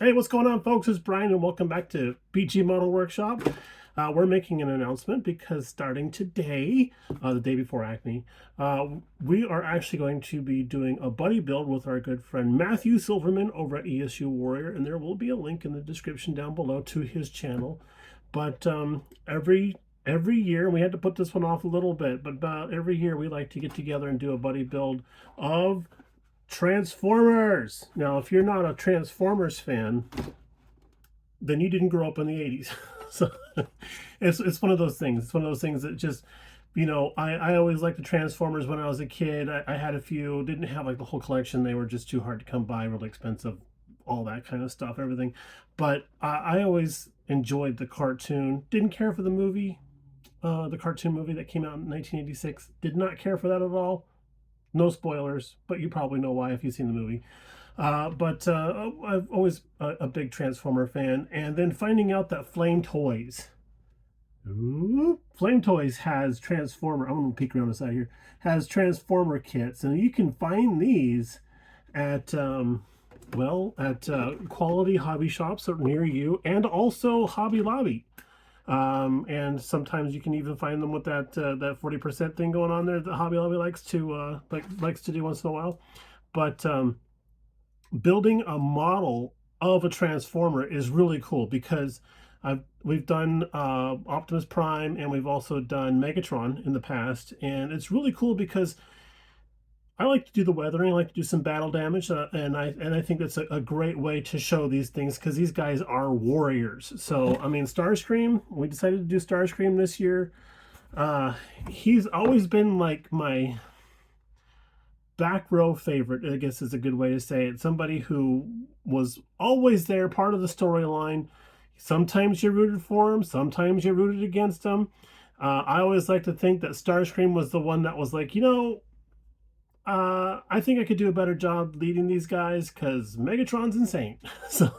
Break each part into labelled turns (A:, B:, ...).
A: Hey, what's going on, folks? It's Brian, and welcome back to BG Model Workshop. We're making an announcement because starting today, the day before Acme, we are actually going to be doing a buddy build with our good friend Matthew Silverman over at ESU Warrior, and there will be a link in the description down below to his channel. But every year, we had to put this one off a little bit, but about every year we like to get together and do a buddy build of Transformers. Now, if you're not a Transformers fan, then you didn't grow up in the 80s. So it's one of those things. It's one of those things that just, I always liked the Transformers when I was a kid. I had a few, didn't have like the whole collection. They were just too hard to come by, really expensive, all that kind of stuff, everything. But I always enjoyed the cartoon. Didn't care for the cartoon movie that came out in 1986. Did not care for that at all. No spoilers, but you probably know why if you've seen the movie. But I've always a big Transformer fan, and then finding out that Flame Toys has Transformer. I'm gonna peek around the side here. Has Transformer kits, and you can find these at quality hobby shops that are near you, and also Hobby Lobby. And sometimes you can even find them with that 40% thing going on there that Hobby Lobby likes to do once in a while. But building a model of a transformer is really cool because we've done Optimus Prime, and we've also done Megatron in the past, and it's really cool because I like to do the weathering. I like to do some battle damage, and I think that's a great way to show these things because these guys are warriors. So I mean, Starscream. We decided to do Starscream this year. He's always been like my back row favorite, I guess is a good way to say it. Somebody who was always there, part of the storyline. Sometimes you rooted for him, sometimes you rooted against him. I always like to think that Starscream was the one that was like, I think I could do a better job leading these guys because Megatron's insane. So,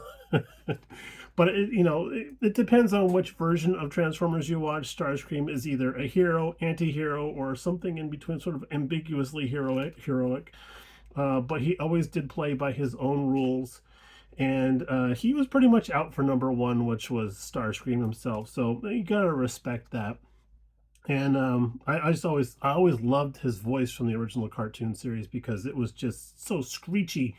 A: but it depends on which version of Transformers you watch. Starscream is either a hero, anti-hero, or something in between, sort of ambiguously heroic. But he always did play by his own rules, and he was pretty much out for number one, which was Starscream himself. So you gotta respect that. And I always loved his voice from the original cartoon series because it was just so screechy.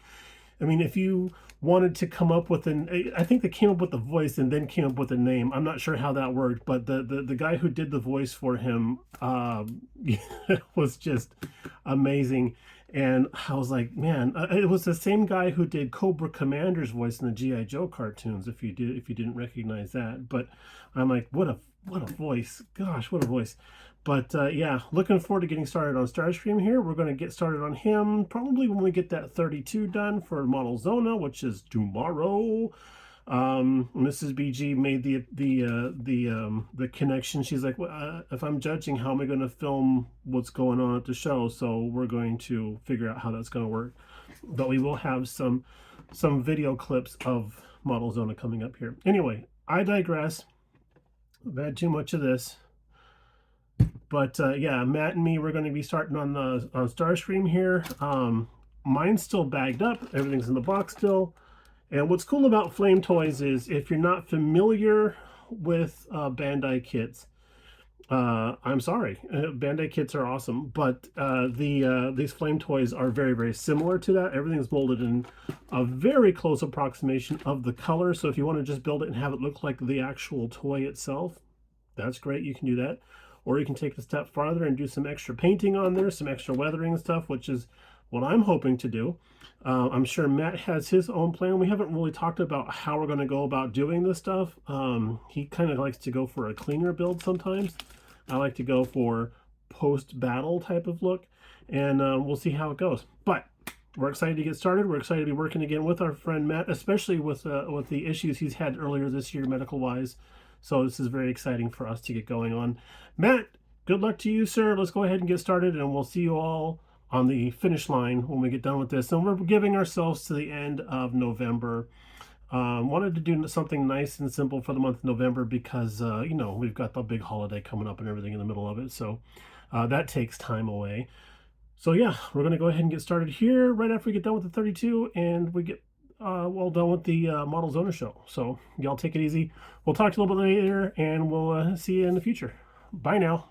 A: I mean, if you wanted to come up with I think they came up with the voice and then came up with a name. I'm not sure how that worked, but the guy who did the voice for him was just amazing. And I was like, man, it was the same guy who did Cobra Commander's voice in the GI Joe cartoons. If you didn't recognize that, but I'm like, what a voice! Gosh, what a voice! But yeah, looking forward to getting started on Starscream here. We're going to get started on him probably when we get that 32 done for Model Zona, which is tomorrow. Mrs. BG made the connection. She's like, well, if I'm judging, how am I going to film what's going on at the show? So we're going to figure out how that's going to work. But we will have some video clips of Model Zona coming up here. Anyway, I digress. I've had too much of this. But yeah, Matt and me, we're going to be starting on Starscream here. Mine's still bagged up. Everything's in the box still. And what's cool about Flame Toys is if you're not familiar with Bandai kits, I'm sorry. Bandai kits are awesome, but these Flame Toys are very, very similar to that. Everything's molded in a very close approximation of the color. So if you want to just build it and have it look like the actual toy itself, that's great. You can do that. Or you can take it a step farther and do some extra painting on there, some extra weathering stuff, which is what I'm hoping to do. I'm sure Matt has his own plan. We haven't really talked about how we're going to go about doing this stuff. He kind of likes to go for a cleaner build sometimes. I like to go for post-battle type of look, and we'll see how it goes. But we're excited to get started. We're excited to be working again with our friend Matt, especially with the issues he's had earlier this year medical-wise. So this is very exciting for us to get going on. Matt, good luck to you, sir. Let's go ahead and get started, and we'll see you all on the finish line when we get done with this. And we're giving ourselves to the end of November. Wanted to do something nice and simple for the month of November because, we've got the big holiday coming up and everything in the middle of it. So that takes time away. So yeah, we're going to go ahead and get started here right after we get done with the 32 and we get well done with the Models Owner Show. So y'all take it easy. We'll talk to you a little bit later, and we'll see you in the future. Bye now.